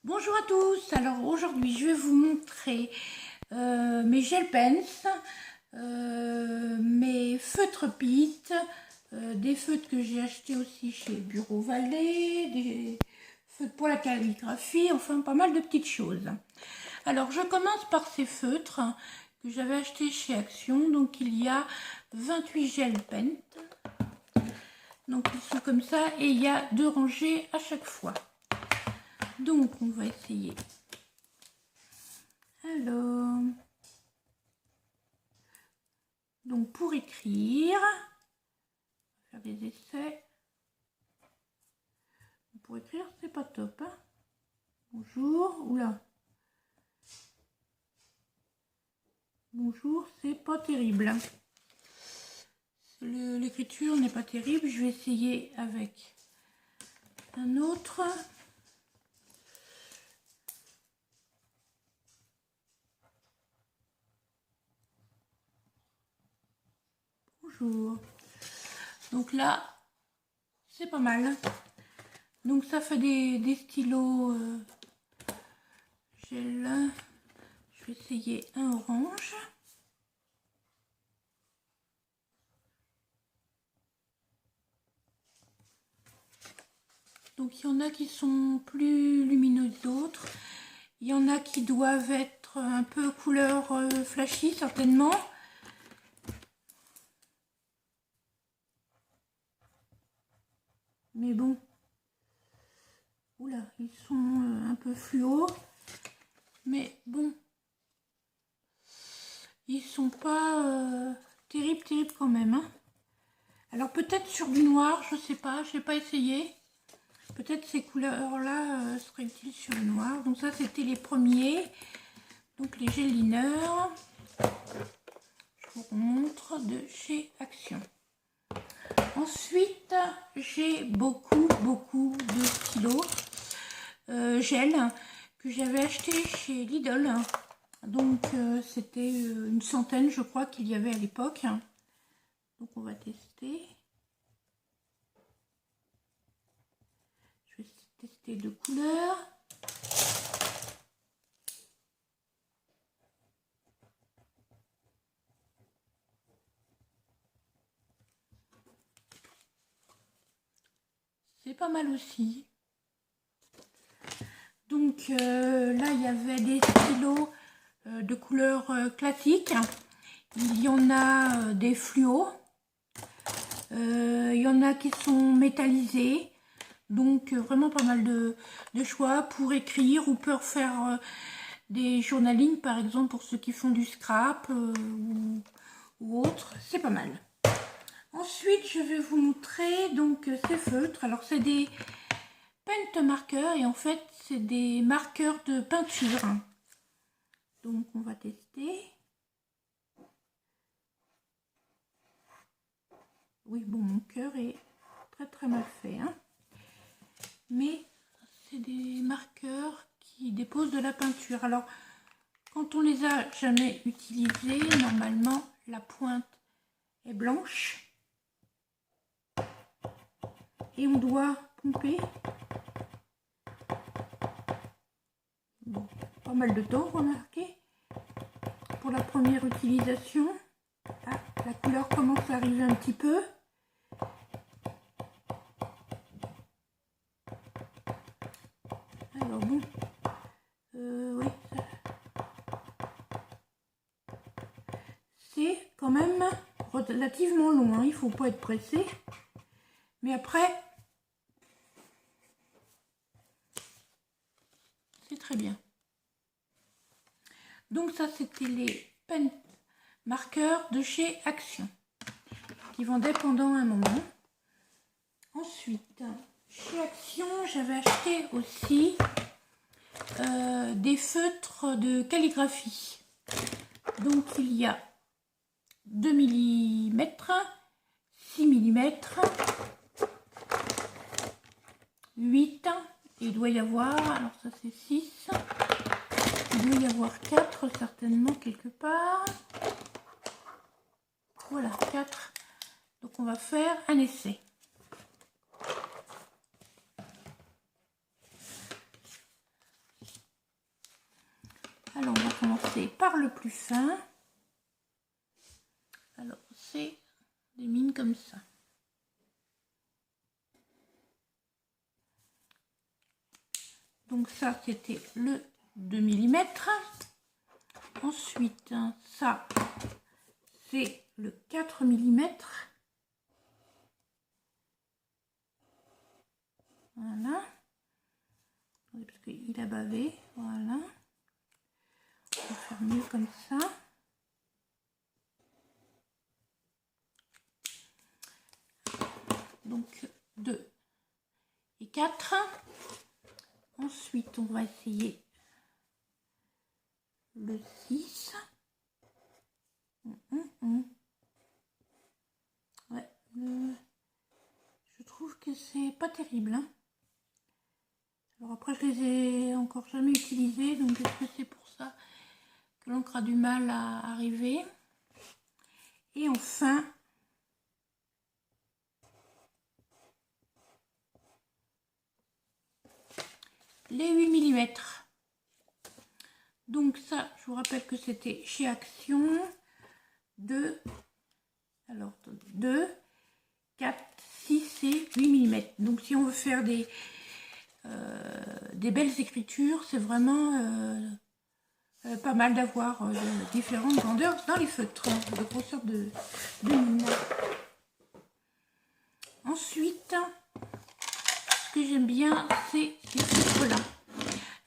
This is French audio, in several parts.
Bonjour à tous, alors aujourd'hui je vais vous montrer mes gel pens, mes feutres Pitt, des feutres que j'ai achetés aussi chez Bureau Vallée, des feutres pour la calligraphie, enfin pas mal de petites choses. Alors je commence par ces feutres que j'avais achetés chez Action, donc il y a 28 gel pens, donc ils sont comme ça et il y a 2 rangées à chaque fois. Donc on va essayer. Alors, donc pour écrire, faire des essais. Pour écrire, c'est pas top. Hein. Bonjour, oula. Bonjour, c'est pas terrible. L'écriture n'est pas terrible. Je vais essayer avec un autre. Bonjour. Donc là, c'est pas mal. Donc ça fait des stylos gel. Je vais essayer un orange. Donc il y en a qui sont plus lumineux que d'autres. Il y en a qui doivent être un peu couleur flashy certainement. Mais bon. Oula, ils sont un peu fluo. Mais bon. Ils sont pas terribles quand même. Hein. Alors peut-être sur du noir, je sais pas, je n'ai pas essayé. Peut-être ces couleurs-là seraient utiles sur le noir. Donc ça, c'était les premiers. Donc les gel liners. Je vous montre de chez Action. Ensuite, j'ai beaucoup de stylos gel que j'avais acheté chez Lidl. Donc c'était une centaine, je crois, qu'il y avait à l'époque. Donc on va tester. Je vais tester 2 couleurs. C'est pas mal aussi. Donc là, il y avait des stylos de couleurs classiques. Il y en a des fluos. Il y en a qui sont métallisés. Donc vraiment pas mal de choix pour écrire ou pour faire des journalings, par exemple, pour ceux qui font du scrap ou autre. C'est pas mal. Ensuite, je vais vous montrer donc ces feutres. Alors, c'est des paint marqueurs et en fait, c'est des marqueurs de peinture. Donc, on va tester. Oui, bon, mon cœur est très mal fait. Hein. Mais c'est des marqueurs qui déposent de la peinture. Alors, quand on les a jamais utilisés, normalement, la pointe est blanche. Et on doit pomper. Bon, pas mal de temps, remarquez. Pour la première utilisation. Ah, la couleur commence à arriver un petit peu. Alors bon, oui. C'est quand même relativement long, hein. Il ne faut pas être pressé. Mais après, c'est très bien. Donc ça, c'était les pen marqueurs de chez Action, qui vendaient pendant un moment. Ensuite, chez Action, j'avais acheté aussi des feutres de calligraphie. Donc il y a 2 mm, 6 mm, 8, et il doit y avoir, alors ça c'est 6, il doit y avoir 4 certainement quelque part. Voilà, 4. Donc on va faire un essai. commencer par le plus fin. Alors, c'est des mines comme ça. Donc ça, c'était le 2 mm. Ensuite, ça, c'est le 4 mm. Voilà. Parce qu'il a bavé. Voilà. On va faire mieux comme ça. Donc 2 et 4. Ensuite, on va essayer le 6. Ouais, je trouve que c'est pas terrible. Hein. Alors après, je les ai encore jamais utilisés, donc est-ce que c'est pour ça que l'encre a du mal à arriver? Et enfin, les 8 mm. Donc ça, je vous rappelle que c'était chez Action. 2, 4, 6 et 8 mm. Donc si on veut faire des belles écritures, c'est vraiment pas mal d'avoir différentes grandeurs dans les feutres, de grosseur de mine. Ensuite, ce que j'aime bien, c'est ces feutres-là.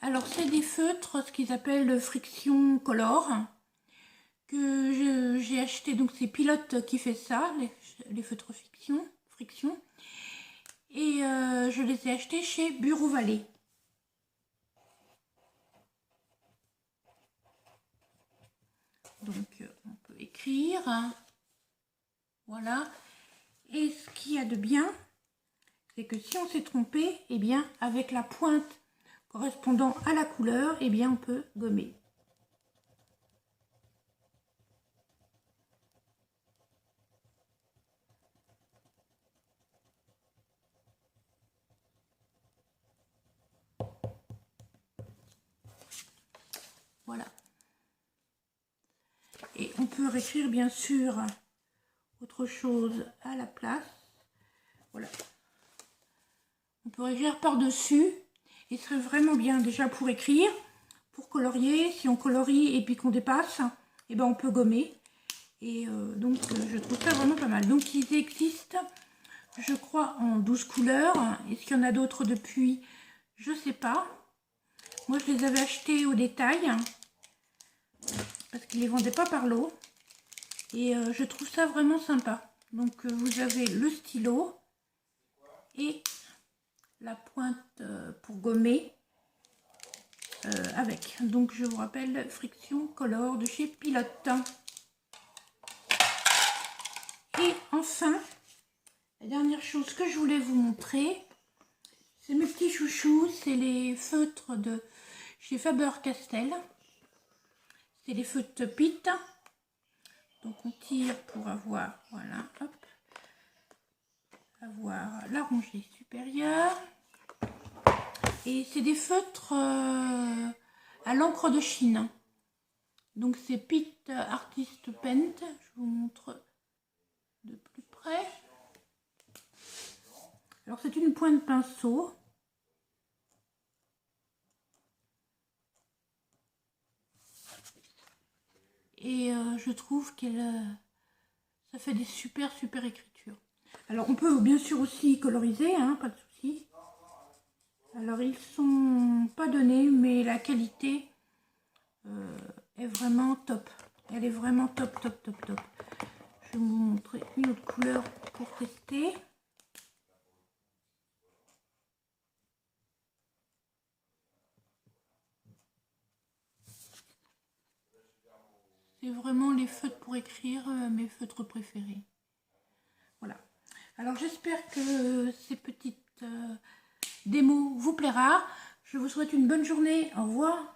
Alors, c'est des feutres, ce qu'ils appellent Friction Color, que j'ai acheté. Donc, c'est Pilote qui fait ça, les feutres friction. Et je les ai achetés chez Bureau Vallée. Donc, on peut écrire. Voilà. Et ce qu'il y a de bien, c'est que si on s'est trompé, eh bien, avec la pointe correspondant à la couleur, eh bien, on peut gommer. Voilà. Et on peut réécrire, bien sûr, autre chose à la place. Voilà. On peut écrire par-dessus. Il serait vraiment bien déjà pour écrire, pour colorier. Si on colorie et puis qu'on dépasse, eh ben on peut gommer. Et donc je trouve ça vraiment pas mal. Donc ils existent, je crois, en 12 couleurs. Est-ce qu'il y en a d'autres depuis? Je sais pas. Moi je les avais achetés au détail parce qu'ils les vendaient pas par lot. Et je trouve ça vraiment sympa. Donc vous avez le stylo et la pointe pour gommer avec. Donc je vous rappelle, Friction Color de chez Pilote. Et enfin, la dernière chose que je voulais vous montrer, c'est mes petits chouchous, c'est les feutres de chez Faber-Castell. C'est les feutres Pitt. Donc on tire pour avoir, voilà, hop, avoir la rangée supérieure. Et c'est des feutres à l'encre de Chine. Donc c'est Pitt Artist Paint. Je vous montre de plus près. Alors c'est une pointe pinceau. Et je trouve qu'elle ça fait des super écritures. Alors on peut bien sûr aussi coloriser, hein, pas de souci. Alors ils sont pas donnés, mais la qualité est vraiment top. Elle est vraiment top. Je vais vous montrer une autre couleur pour tester. C'est vraiment les feutres pour écrire, mes feutres préférés. Voilà. Alors j'espère que ces petites démos vous plaira. Je vous souhaite une bonne journée. Au revoir.